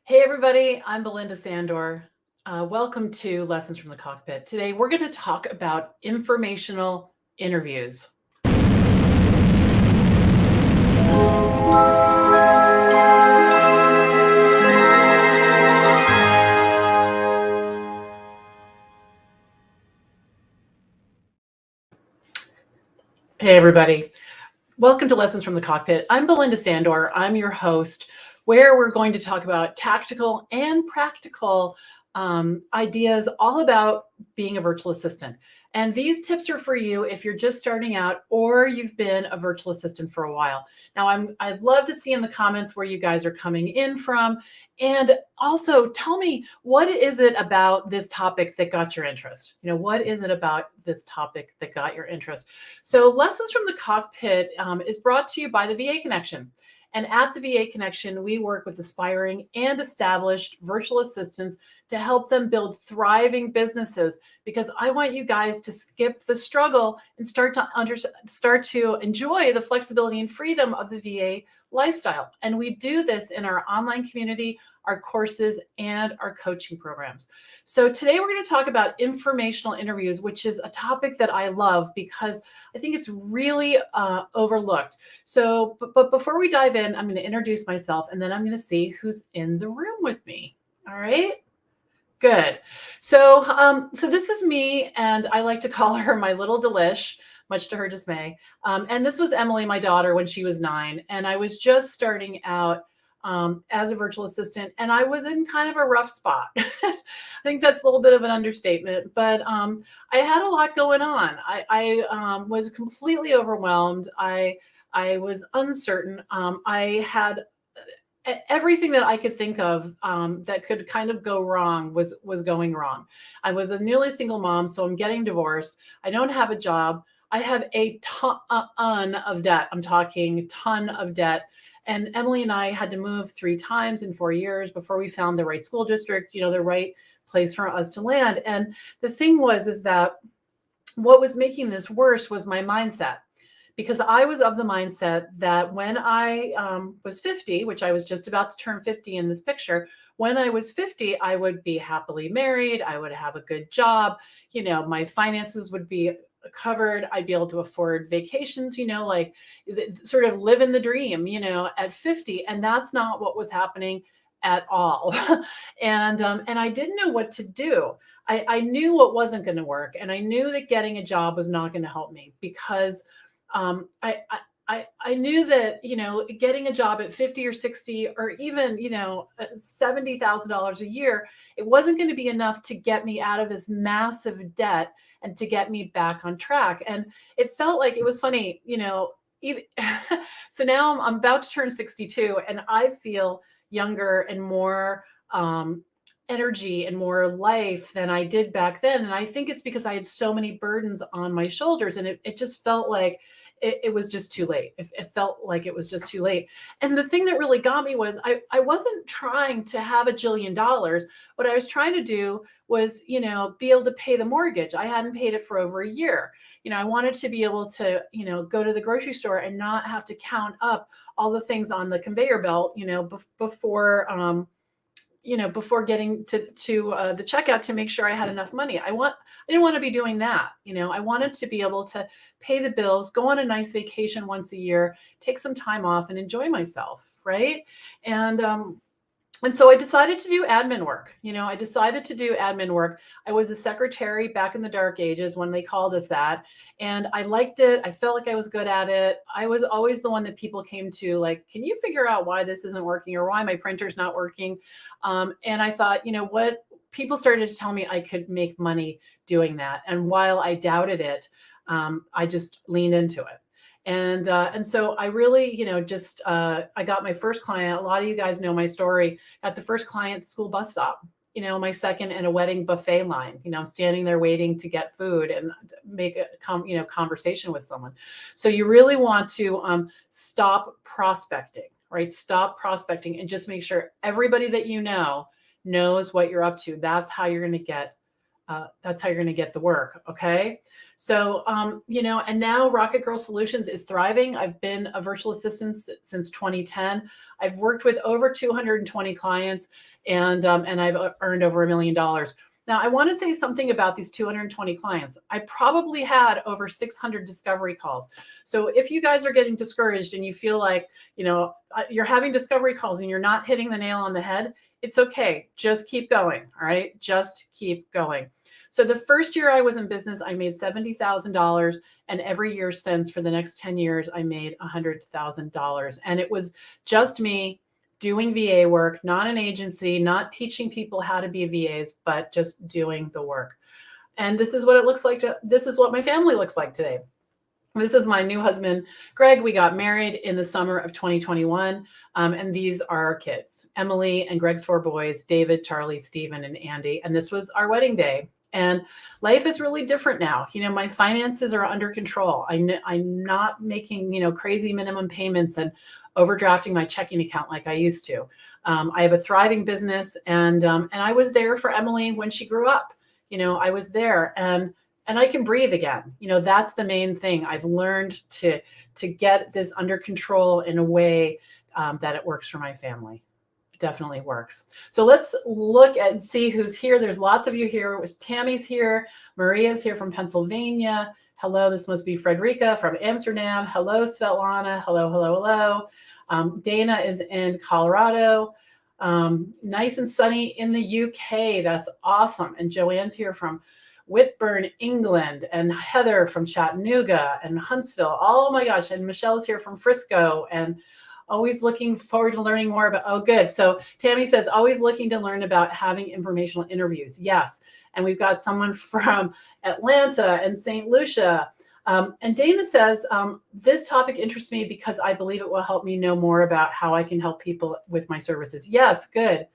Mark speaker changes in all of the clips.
Speaker 1: Hey everybody, I'm Belinda Sandor. Welcome to Lessons from the Cockpit. Today we're going to talk about informational interviews. Hey everybody, welcome to Lessons from the Cockpit. I'm Belinda Sandor. I'm your host, where we're going to talk about tactical and practical ideas all about being a virtual assistant. And these tips are for you if you're just starting out or you've been a virtual assistant for a while. Now, I'd love to see in the comments where you guys are coming in from. And also tell me, what is it about this topic that got your interest? What is it about this topic that got your interest? So Lessons from the Cockpit is brought to you by the VA Connection. And at the VA Connection, we work with aspiring and established virtual assistants to help them build thriving businesses, because I want you guys to skip the struggle and start to enjoy the flexibility and freedom of the VA lifestyle. And we do this in our online community, our courses, and our coaching programs. So today we're going to talk about informational interviews, which is a topic that I love because I think it's really overlooked. So, but before we dive in, I'm going to introduce myself and then I'm going to see who's in the room with me. All right. Good. So this is me, and I like to call her my little delish, much to her dismay. And this was Emily, my daughter, when she was 9, and I was just starting out as a virtual assistant, and I was in kind of a rough spot. I think that's a little bit of an understatement, but I had a lot going on. I was completely overwhelmed. I was uncertain. I had everything that I could think of that could kind of go wrong was going wrong. I was a nearly single mom, so I'm getting divorced. I don't have a job. I have a ton of debt. I'm talking ton of debt. And Emily and I had to move 3 times in 4 years before we found the right school district, the right place for us to land. And the thing is that what was making this worse was my mindset, because I was of the mindset that when I was 50, which I was just about to turn 50 in this picture, when I was 50, I would be happily married. I would have a good job. My finances would be covered. I'd be able to afford vacations, like sort of living the dream, at 50. And that's not what was happening at all. And I didn't know what to do. I knew what wasn't going to work. And I knew that getting a job was not going to help me, because I knew that, getting a job at 50 or 60 or even, $70,000 a year, it wasn't going to be enough to get me out of this massive debt and to get me back on track. And it felt like, it was funny, even, so now I'm about to turn 62 and I feel younger and more energy and more life than I did back then. And I think it's because I had so many burdens on my shoulders, and it just felt like it was just too late. It felt like it was just too late. And the thing that really got me was I wasn't trying to have $1 jillion. What I was trying to do was, be able to pay the mortgage. I hadn't paid it for over a year. I wanted to be able to, go to the grocery store and not have to count up all the things on the conveyor belt, before getting to the checkout, to make sure I had enough money. I didn't want to be doing that. I wanted to be able to pay the bills, go on a nice vacation once a year, take some time off and enjoy myself. Right. And so I decided to do admin work. I was a secretary back in the dark ages when they called us that. And I liked it. I felt like I was good at it. I was always the one that people came to, like, can you figure out why this isn't working or why my printer's not working? And I thought, what? People started to tell me I could make money doing that. And while I doubted it, I just leaned into it. And so I really, I got my first client. A lot of you guys know my story. Got the first client at the school bus stop, my second in a wedding buffet line. I'm standing there waiting to get food and make a conversation with someone. So you really want to stop prospecting, right? Stop prospecting and just make sure everybody that knows what you're up to. That's how you're going to get That's how you're going to get the work. Okay. So, and now Rocket Girl Solutions is thriving. I've been a virtual assistant since 2010. I've worked with over 220 clients, and I've earned over $1 million. Now, I want to say something about these 220 clients. I probably had over 600 discovery calls. So if you guys are getting discouraged and you feel like, you're having discovery calls and you're not hitting the nail on the head, it's okay. Just keep going. All right. Just keep going. So the first year I was in business, I made $70,000. And every year since, for the next 10 years, I made $100,000. And it was just me doing VA work, not an agency, not teaching people how to be VAs, but just doing the work. And this is what it looks like. This is what my family looks like today. This is my new husband, Greg. We got married in the summer of 2021. And these are our kids, Emily and Greg's 4 boys, David, Charlie, Stephen, and Andy. And this was our wedding day. And life is really different now. My finances are under control. I'm not making, crazy minimum payments and overdrafting my checking account like I used to. I have a thriving business, and I was there for Emily when she grew up. I was there, and I can breathe again. That's the main thing. I've learned to get this under control in a way that it works for my family. Definitely works. So let's look and see who's here. There's lots of you here. Tammy's here. Maria's here from Pennsylvania. Hello, this must be Frederica from Amsterdam. Hello, Svetlana. Hello, hello, hello. Dana is in Colorado. Nice and sunny in the UK. That's awesome. And Joanne's here from Whitburn, England, and Heather from Chattanooga and Huntsville. Oh my gosh. And Michelle's here from Frisco, and always looking forward to learning more about, oh, good. So Tammy says, always looking to learn about having informational interviews. Yes. And we've got someone from Atlanta and St. Lucia. And Dana says, this topic interests me because I believe it will help me know more about how I can help people with my services. Yes. Good.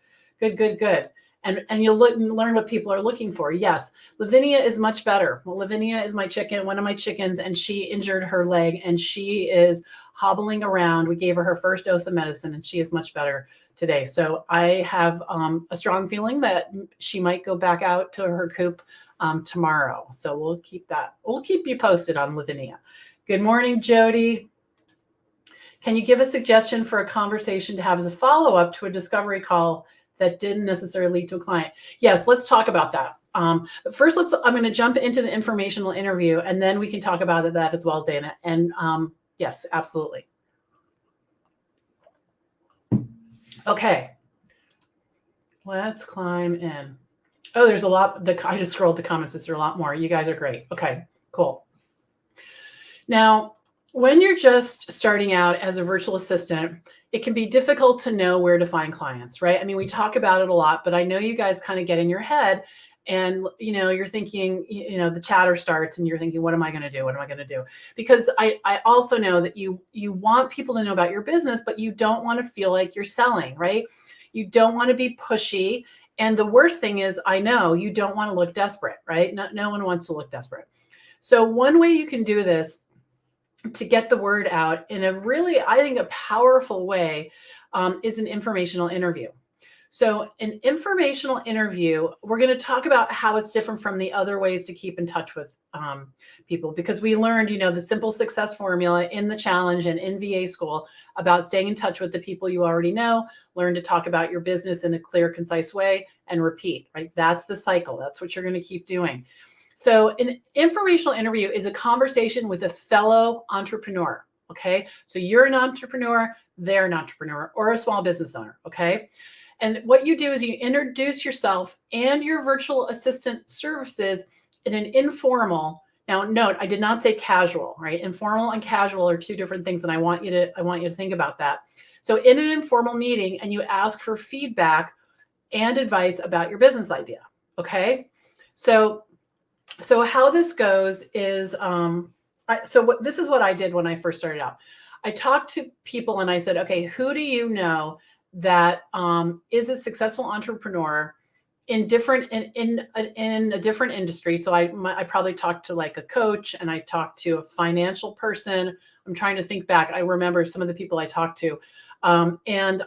Speaker 1: And you'll learn what people are looking for. Yes. Lavinia is much better. Well, Lavinia is my chicken, one of my chickens, and she injured her leg and she is hobbling around. We gave her her first dose of medicine and she is much better today. So I have a strong feeling that she might go back out to her coop tomorrow. So we'll keep you posted on Lavinia. Good morning, Jody. Can you give a suggestion for a conversation to have as a follow-up to a discovery call that didn't necessarily lead to a client? Yes, let's talk about that. But first, I'm going to jump into the informational interview, and then we can talk about that as well, Dana. And yes, absolutely. Okay, let's climb in. Oh, there's a lot. I just scrolled the comments. There's a lot more. You guys are great. Okay, cool. Now, when you're just starting out as a virtual assistant, it can be difficult to know where to find clients, right? I mean, we talk about it a lot, but I know you guys kind of get in your head and, you're thinking, the chatter starts and you're thinking, what am I going to do? What am I going to do? Because I also know that you want people to know about your business, but you don't want to feel like you're selling, right? You don't want to be pushy. And the worst thing is, I know you don't want to look desperate, right? No one wants to look desperate. So one way you can do this to get the word out in a really, I think, a powerful way is an informational interview. So an informational interview, we're going to talk about how it's different from the other ways to keep in touch with people, because we learned, the simple success formula in the challenge and in VA school about staying in touch with the people you already know, learn to talk about your business in a clear, concise way, and repeat, right? That's the cycle. That's what you're going to keep doing. So an informational interview is a conversation with a fellow entrepreneur, okay? So you're an entrepreneur, they're an entrepreneur, or a small business owner, okay? And what you do is you introduce yourself and your virtual assistant services in an informal. Now, note, I did not say casual, right? Informal and casual are two different things, and I want you to think about that. So in an informal meeting, and you ask for feedback and advice about your business idea, okay? So how this goes is, this is what I did when I first started out. I talked to people and I said, okay, who do you know that is a successful entrepreneur in a different industry? So I probably talked to like a coach, and I talked to a financial person. I'm trying to think back. I remember some of the people I talked to, and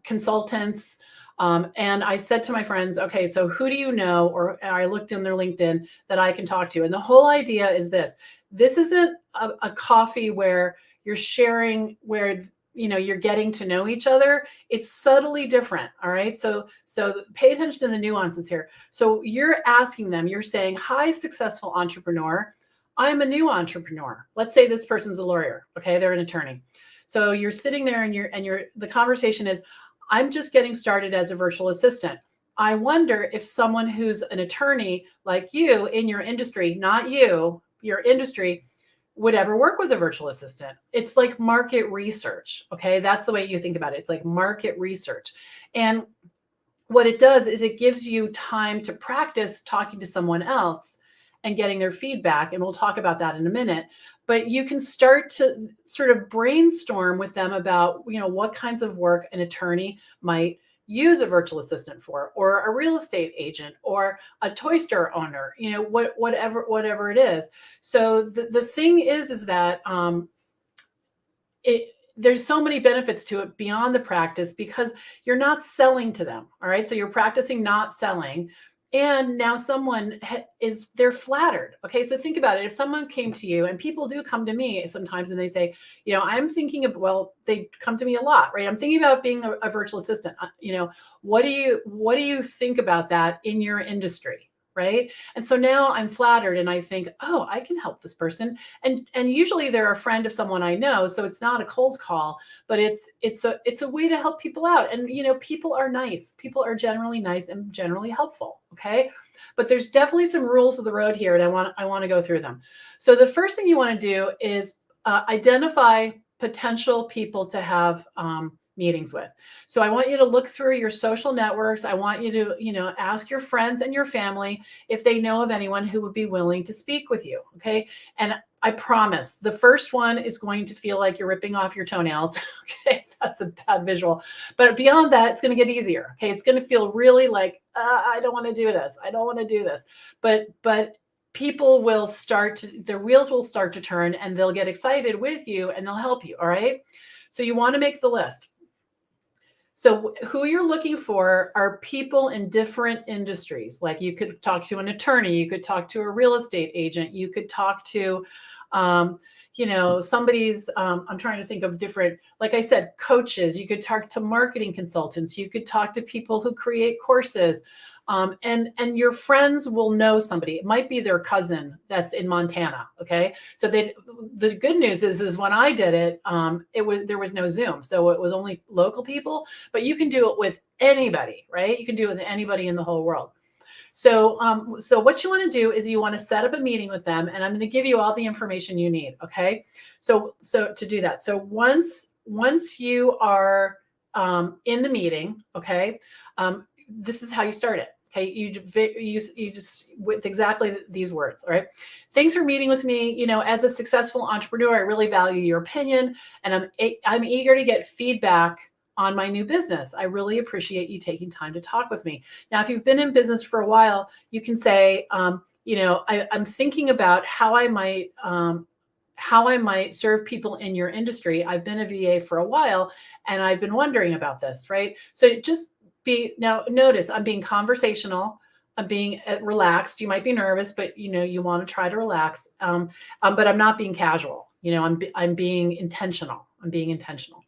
Speaker 1: consultants, And I said to my friends, okay, so who do you know? Or I looked in their LinkedIn that I can talk to. And the whole idea is this isn't a coffee where you're sharing, where you're getting to know each other. It's subtly different. All right. So pay attention to the nuances here. So you're asking them, you're saying, hi, successful entrepreneur. I'm a new entrepreneur. Let's say this person's a lawyer. Okay. They're an attorney. So you're sitting there and the conversation is, I'm just getting started as a virtual assistant. I wonder if someone who's an attorney like you in your industry, not you, your industry, would ever work with a virtual assistant. It's like market research. Okay. That's the way you think about it. It's like market research. And what it does is it gives you time to practice talking to someone else and getting their feedback. And we'll talk about that in a minute. But you can start to sort of brainstorm with them about, what kinds of work an attorney might use a virtual assistant for, or a real estate agent, or a toy store owner, whatever it is. So the thing is that there's so many benefits to it beyond the practice, because you're not selling to them. All right. So you're practicing not selling. And now someone they're flattered. Okay. So think about it. If someone came to you, and people do come to me sometimes, and they say, I'm thinking of, they come to me a lot, right? I'm thinking about being a virtual assistant. What do you think about that in your industry? Right. And so now I'm flattered, and I think, oh, I can help this person. And usually they're a friend of someone I know. So it's not a cold call, but it's a way to help people out. And, people are nice. People are generally nice and generally helpful. Okay. But there's definitely some rules of the road here, and I want to go through them. So the first thing you want to do is identify potential people to have meetings with. So I want you to look through your social networks. I want you to, ask your friends and your family if they know of anyone who would be willing to speak with you. Okay. And I promise the first one is going to feel like you're ripping off your toenails. Okay. That's a bad visual. But beyond that, it's going to get easier. Okay. It's going to feel really like, I don't want to do this. I don't want to do this. But people will the wheels will start to turn, and they'll get excited with you, and they'll help you. All right. So you want to make the list. So who you're looking for are people in different industries. Like you could talk to an attorney, you could talk to a real estate agent, you could talk to, somebody's, I'm trying to think of different, like I said, coaches. You could talk to marketing consultants. You could talk to people who create courses. And your friends will know somebody. It might be their cousin that's in Montana. Okay. So the good news is when I did it, there was no Zoom. So it was only local people, but you can do it with anybody, right? You can do it with anybody in the whole world. So what you want to do is you want to set up a meeting with them, and I'm going to give you all the information you need. Okay. So to do that. So once you are in the meeting, okay, this is how you start it. Okay, you just with exactly these words. All right. Thanks for meeting with me. As a successful entrepreneur, I really value your opinion, and I'm eager to get feedback on my new business. I really appreciate you taking time to talk with me. Now, if you've been in business for a while, you can say, I'm thinking about how I might serve people in your industry. I've been a VA for a while, and I've been wondering about this. Right. So just now notice I'm being conversational. I'm being relaxed. You might be nervous, but you want to try to relax. But I'm not being casual. I'm being intentional. I'm being intentional.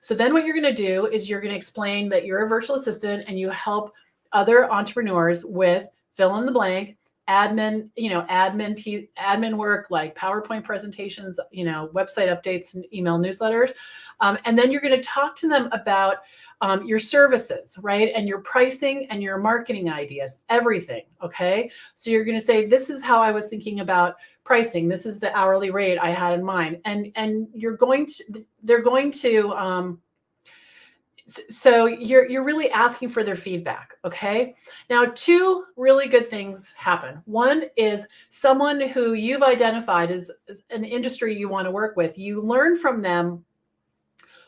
Speaker 1: So then what you're going to do is you're going to explain that you're a virtual assistant and you help other entrepreneurs with fill in the blank admin work, like PowerPoint presentations, website updates and email newsletters. And then you're going to talk to them about your services, right? And your pricing and your marketing ideas, everything. Okay. So you're going to say, this is how I was thinking about pricing. This is the hourly rate I had in mind. And they're going to, so you're really asking for their feedback. Okay. Now, two really good things happen. One is someone who you've identified as an industry you want to work with. You learn from them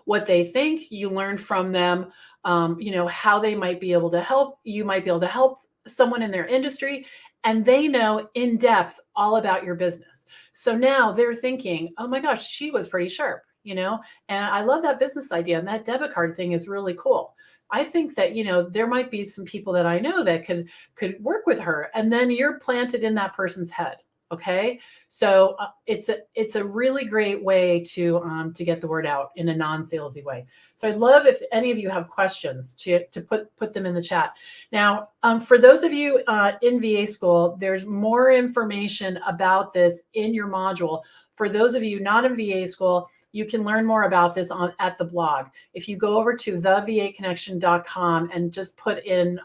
Speaker 1: what they think. You learn from them, how they might be able to help. You might be able to help someone in their industry, and they know in depth all about your business. So now they're thinking, oh my gosh, she was pretty sharp. And I love that business idea. And that debit card thing is really cool. I think that, there might be some people that I know that could work with her, and then you're planted in that person's head. Okay. So it's a really great way to get the word out in a non-salesy way. So I'd love if any of you have questions to put them in the chat. Now, for those of you in VA school, there's more information about this in your module. For those of you not in VA school, you can learn more about this at the blog. If you go over to thevaconnection.com and just put in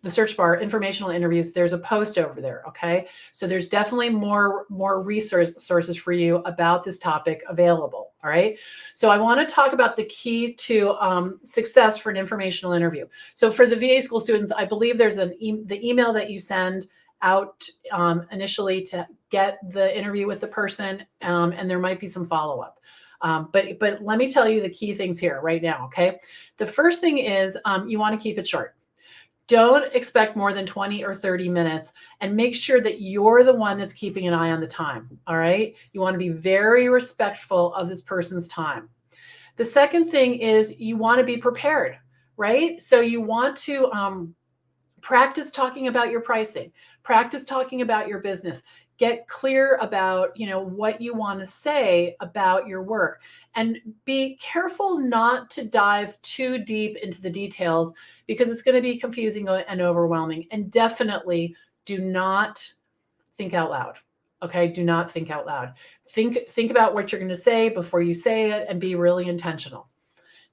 Speaker 1: the search bar, informational interviews, there's a post over there. Okay. So there's definitely more resources for you about this topic available. All right. So I want to talk about the key to success for an informational interview. So for the VA school students, I believe there's the email that you send out initially to get the interview with the person, and there might be some follow-up. But let me tell you the key things here right now. Okay. The first thing is you want to keep it short. Don't expect more than 20 or 30 minutes, and make sure that you're the one that's keeping an eye on the time. All right. You want to be very respectful of this person's time. The second thing is you want to be prepared, right? So you want to practice talking about your pricing, practice talking about your business, get clear about, what you want to say about your work, and be careful not to dive too deep into the details, because it's going to be confusing and overwhelming. And definitely do not think out loud. Okay. Do not think out loud. Think about what you're going to say before you say it, and be really intentional.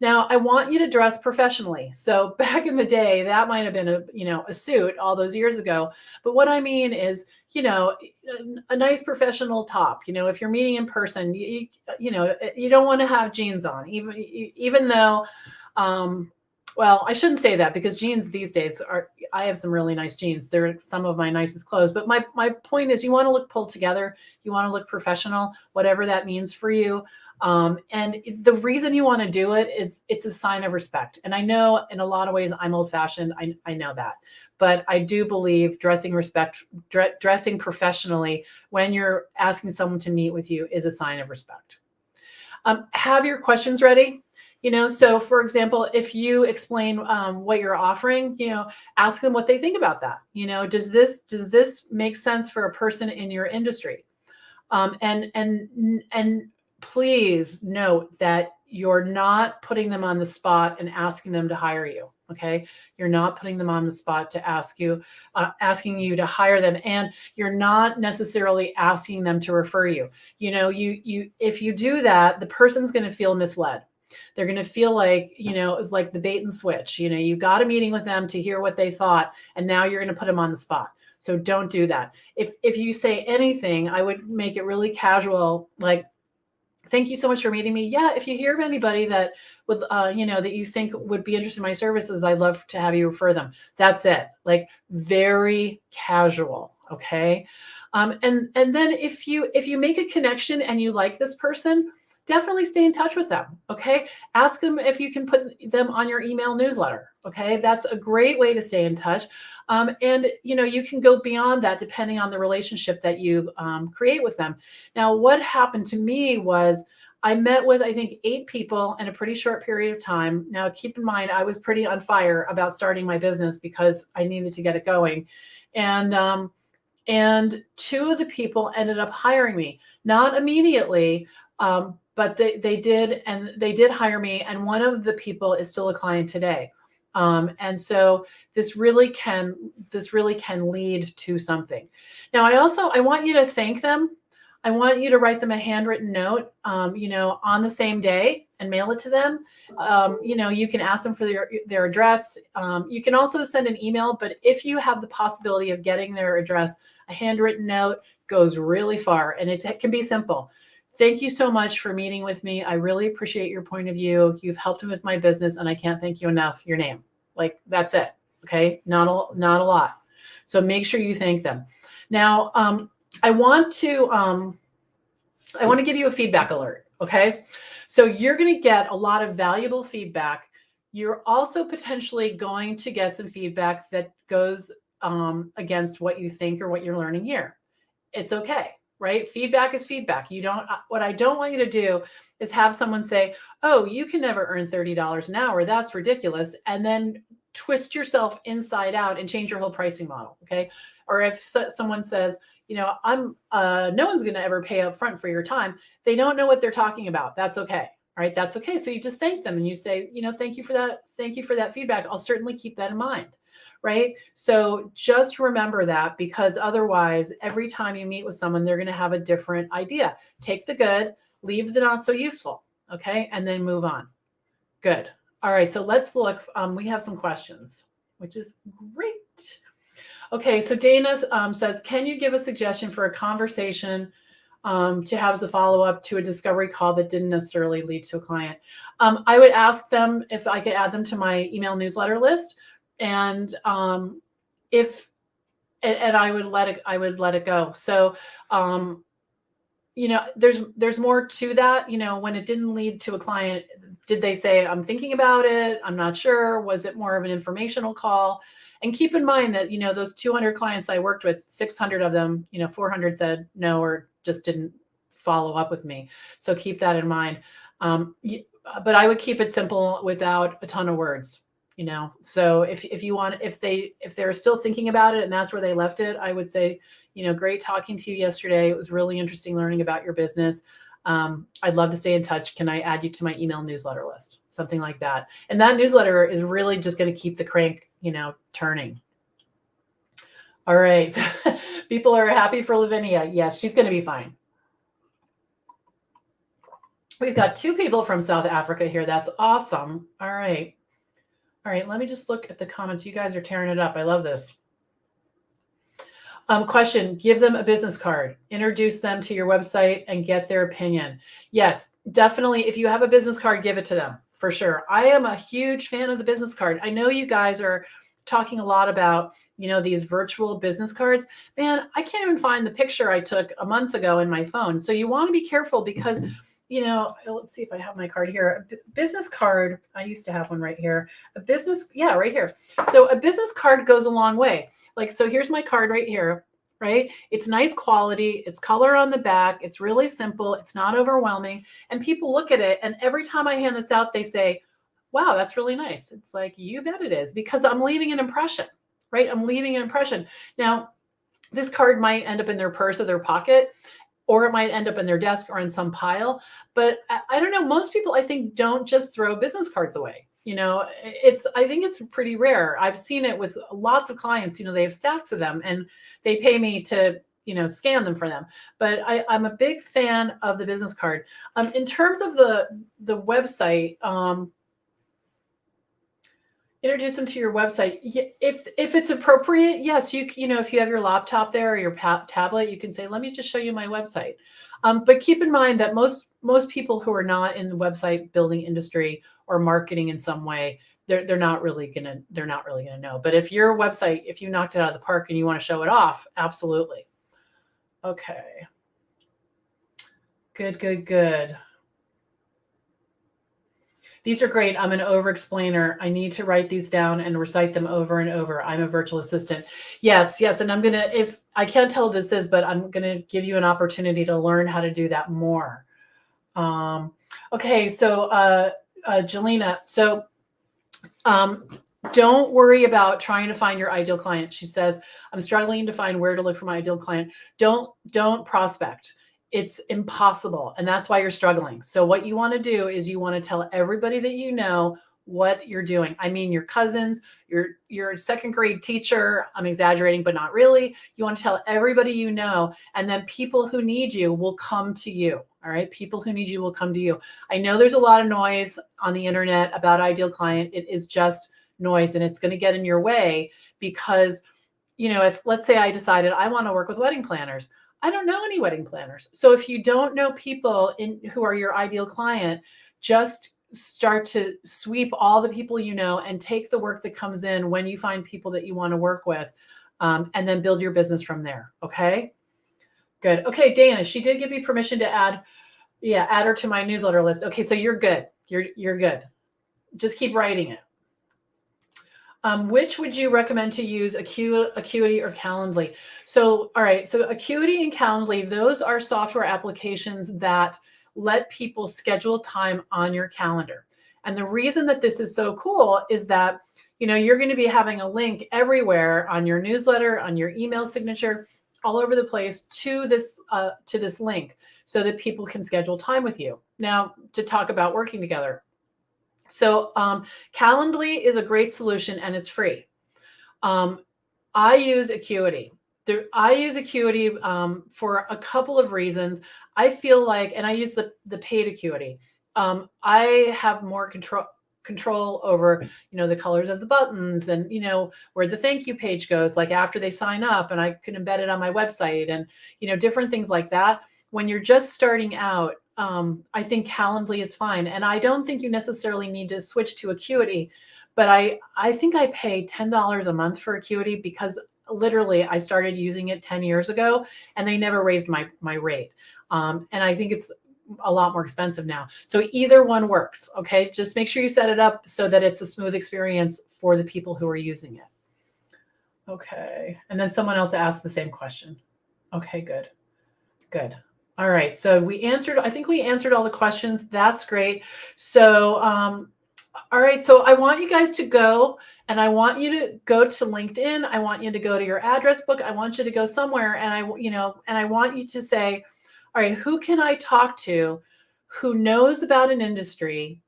Speaker 1: Now, I want you to dress professionally. So back in the day, that might have been a suit all those years ago. But what I mean is, a nice professional top. If you're meeting in person, you don't want to have jeans on, even though, well, I shouldn't say that, because jeans these days I have some really nice jeans. They're some of my nicest clothes. But my point is, you want to look pulled together. You want to look professional, whatever that means for you. And the reason you want to do it is it's a sign of respect. And I know in a lot of ways I'm old fashioned. I know that, but I do believe dressing professionally when you're asking someone to meet with you is a sign of respect. Have your questions ready. So for example, if you explain what you're offering, ask them what they think about that. Does this make sense for a person in your industry? And please note that you're not putting them on the spot and asking them to hire you. Okay. You're not putting them on the spot to asking you to hire them. And you're not necessarily asking them to refer you. If you do that, the person's going to feel misled. They're going to feel like, it was like the bait and switch. You got a meeting with them to hear what they thought, and now you're going to put them on the spot. So don't do that. If you say anything, I would make it really casual, like, thank you so much for meeting me. Yeah, if you hear of anybody that would, that you think would be interested in my services, I'd love to have you refer them. That's it. Like, very casual. Okay. And then if you make a connection and you like this person, definitely stay in touch with them. Okay. Ask them if you can put them on your email newsletter. Okay. That's a great way to stay in touch. And you can go beyond that depending on the relationship that you create with them. Now, what happened to me was I met with, I think, 8 people in a pretty short period of time. Now, keep in mind, I was pretty on fire about starting my business because I needed to get it going. And 2 of the people ended up hiring me, not immediately, but they did, and they did hire me. And one of the people is still a client today. And so this really can lead to something. Now, I want you to thank them. I want you to write them a handwritten note, on the same day and mail it to them. You can ask them for their address. You can also send an email, but if you have the possibility of getting their address, a handwritten note goes really far, and it can be simple. Thank you so much for meeting with me. I really appreciate your point of view. You've helped me with my business, and I can't thank you enough. Your name. Like, that's it. Okay. Not a lot. So make sure you thank them. Now, I want to give you a feedback alert. Okay. So you're going to get a lot of valuable feedback. You're also potentially going to get some feedback that goes against what you think or what you're learning here. It's okay. right? Feedback is feedback. What I don't want you to do is have someone say, oh, you can never earn $30 an hour. That's ridiculous. And then twist yourself inside out and change your whole pricing model. Okay. Or if someone says, no one's going to ever pay up front for your time. They don't know what they're talking about. That's okay. All right. That's okay. So you just thank them and you say, thank you for that. Thank you for that feedback. I'll certainly keep that in mind. Right. So just remember that, because otherwise, every time you meet with someone, they're going to have a different idea. Take the good, leave the not so useful. Okay. And then move on. Good. All right. So let's look. We have some questions, which is great. Okay. So Dana says, can you give a suggestion for a conversation to have as a follow-up to a discovery call that didn't necessarily lead to a client? I would ask them if I could add them to my email newsletter list. And I would let it go. So, there's more to that. When it didn't lead to a client, did they say, I'm thinking about it, I'm not sure? Was it more of an informational call? And keep in mind that, those 200 clients I worked with, 600 of them, 400 said no, or just didn't follow up with me. So keep that in mind. But I would keep it simple without a ton of words. So if they're still thinking about it and that's where they left it, I would say, great talking to you yesterday. It was really interesting learning about your business. I'd love to stay in touch. Can I add you to my email newsletter list? Something like that. And that newsletter is really just going to keep the crank, turning. All right. People are happy for Lavinia. Yes, she's going to be fine. We've got 2 people from South Africa here. That's awesome. All right. All right, let me just look at the comments. You guys are tearing it up. I love this. Question, give them a business card. Introduce them to your website and get their opinion. Yes, definitely. If you have a business card, give it to them, for sure. I am a huge fan of the business card. I know you guys are talking a lot about, these virtual business cards. Man, I can't even find the picture I took a month ago in my phone. So you want to be careful because let's see if I have my card here. A business card. I used to have one right here. Right here. So a business card goes a long way. So here's my card right here, right? It's nice quality. It's color on the back. It's really simple. It's not overwhelming. And people look at it, and every time I hand this out, they say, wow, that's really nice. It's like, you bet it is, because I'm leaving an impression, right? I'm leaving an impression. Now, this card might end up in their purse or their pocket, or it might end up in their desk or in some pile. But I don't know. Most people, I think, don't just throw business cards away. I think it's pretty rare. I've seen it with lots of clients. They have stacks of them and they pay me to, scan them for them. But I'm a big fan of the business card. In terms of the website, introduce them to your website. If it's appropriate, yes, if you have your laptop there or your tablet, you can say, let me just show you my website. But keep in mind that most people who are not in the website building industry or marketing in some way, they're not really gonna know. But if your website, if you knocked it out of the park and you want to show it off, absolutely. Okay. Good. These are great. I'm an over-explainer. I need to write these down and recite them over and over. I'm a virtual assistant. Yes. And I'm if I can't tell what this is, but I'm going to give you an opportunity to learn how to do that more. Okay. So, Jelena, don't worry about trying to find your ideal client. She says, I'm struggling to find where to look for my ideal client. Don't prospect. It's impossible. And that's why you're struggling. So what you want to do is you want to tell everybody that you know what you're doing. I mean, your cousins, your second grade teacher, I'm exaggerating, but not really. You want to tell everybody you know, and then people who need you will come to you. All right. People who need you will come to you. I know there's a lot of noise on the internet about ideal client. It is just noise, and it's going to get in your way because, if let's say I decided I want to work with wedding planners, I don't know any wedding planners. So if you don't know people who are your ideal client, just start to sweep all the people you know and take the work that comes in when you find people that you want to work with, and then build your business from there. Okay, good. Okay, Dana, she did give me permission to add her to my newsletter list. Okay, so you're good. You're good. Just keep writing it. Which would you recommend to use, Acuity or Calendly? So, all right, so Acuity and Calendly, those are software applications that let people schedule time on your calendar. And the reason that this is so cool is that, you're going to be having a link everywhere on your newsletter, on your email signature, all over the place to this link so that people can schedule time with you. Now, to talk about working together. So Calendly is a great solution and it's free. I use Acuity. I use Acuity for a couple of reasons. I feel like, and I use the paid Acuity. I have more control over, the colors of the buttons and, where the thank you page goes, like after they sign up, and I can embed it on my website and, different things like that. When you're just starting out, I think Calendly is fine. And I don't think you necessarily need to switch to Acuity, but I think I pay $10 a month for Acuity because literally I started using it 10 years ago and they never raised my rate. And I think it's a lot more expensive now. So either one works. Okay. Just make sure you set it up so that it's a smooth experience for the people who are using it. Okay. And then someone else asked the same question. Okay, good. Good. All right. So I think we answered all the questions. That's great. So, all right. So I want you guys to go, and I want you to go to LinkedIn. I want you to go to your address book. I want you to go somewhere, and I want you to say, all right, who can I talk to who knows about an industry,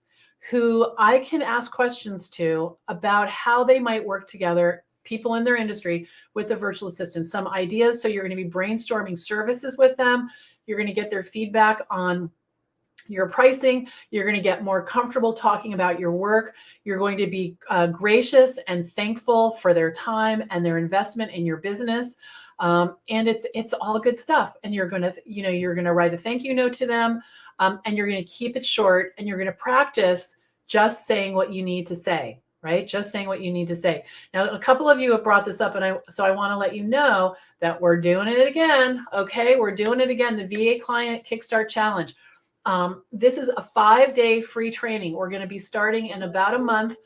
Speaker 1: who I can ask questions to about how they might work together, people in their industry, with a virtual assistant, some ideas. So you're going to be brainstorming services with them. You're going to get their feedback on your pricing. You're going to get more comfortable talking about your work. You're going to be gracious and thankful for their time and their investment in your business. And it's all good stuff. And you're going to write a thank you note to them, and you're going to keep it short, and you're going to practice just saying what you need to say, right? Just saying what you need to say. Now, a couple of you have brought this up, and so I want to let you know that we're doing it again. Okay, we're doing it again. The VA Client Kickstart Challenge. This is a 5-day free training. We're going to be starting in about a month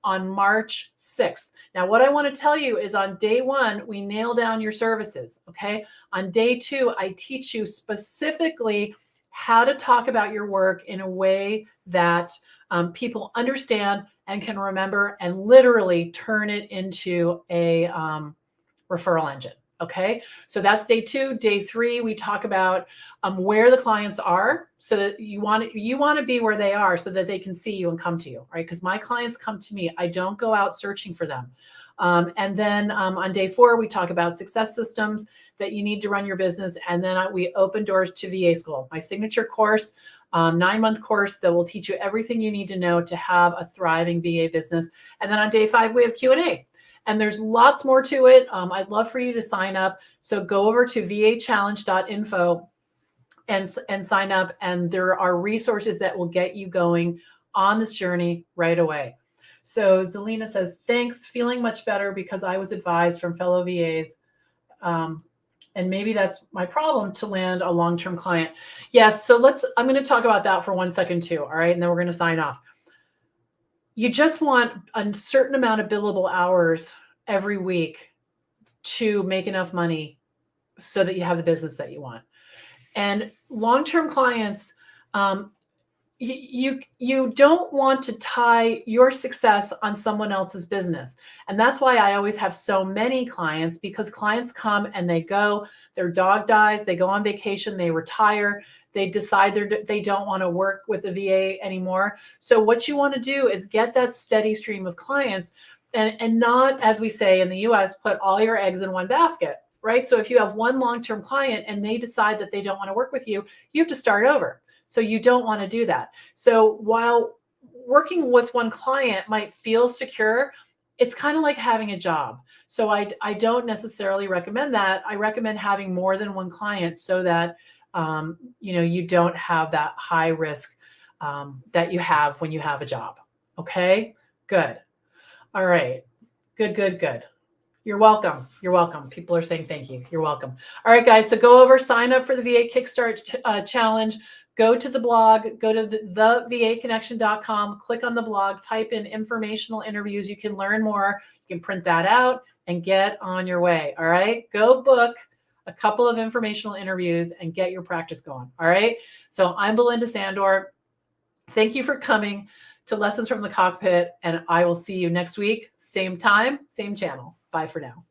Speaker 1: on March 6th. Now, what I want to tell you is on day 1, we nail down your services. Okay. On day 2, I teach you specifically how to talk about your work in a way that people understand and can remember, and literally turn it into a referral engine. Okay, so that's day 2. Day 3, we talk about where the clients are, so that you want to be where they are, so that they can see you and come to you, right? Because my clients come to me. I don't go out searching for them. And then on day 4, we talk about success systems that you need to run your business, and then we open doors to VA School, my signature course, 9-month course that will teach you everything you need to know to have a thriving VA business. And then on day 5, we have Q&A. And there's lots more to it. I'd love for you to sign up. So go over to vachallenge.info and sign up. And there are resources that will get you going on this journey right away. So Zelina says, thanks, feeling much better because I was advised from fellow VAs. And maybe that's my problem to land a long-term client. Yes, so I'm going to talk about that for 1 second too. All right. And then we're going to sign off. You just want a certain amount of billable hours every week to make enough money so that you have the business that you want. And long-term clients, you don't want to tie your success on someone else's business. And that's why I always have so many clients, because clients come and they go, their dog dies, they go on vacation, they retire, they decide they don't want to work with the VA anymore. So what you want to do is get that steady stream of clients, and not, as we say in the US, put all your eggs in one basket, right? So if you have one long-term client and they decide that they don't want to work with you, you have to start over. So you don't want to do that. So while working with one client might feel secure, it's kind of like having a job. So I don't necessarily recommend that. I recommend having more than one client so that you don't have that high risk that you have when you have a job. Okay, good. All right, good. You're welcome. You're welcome. People are saying thank you. You're welcome. All right, guys. So go over, sign up for the VA Kickstart Challenge. go to the blog, go to thevaconnection.com, click on the blog, type in informational interviews. You can learn more. You can print that out and get on your way. All right. Go book a couple of informational interviews and get your practice going. All right. So I'm Belinda Sandor. Thank you for coming to Lessons from the Cockpit, and I will see you next week. Same time, same channel. Bye for now.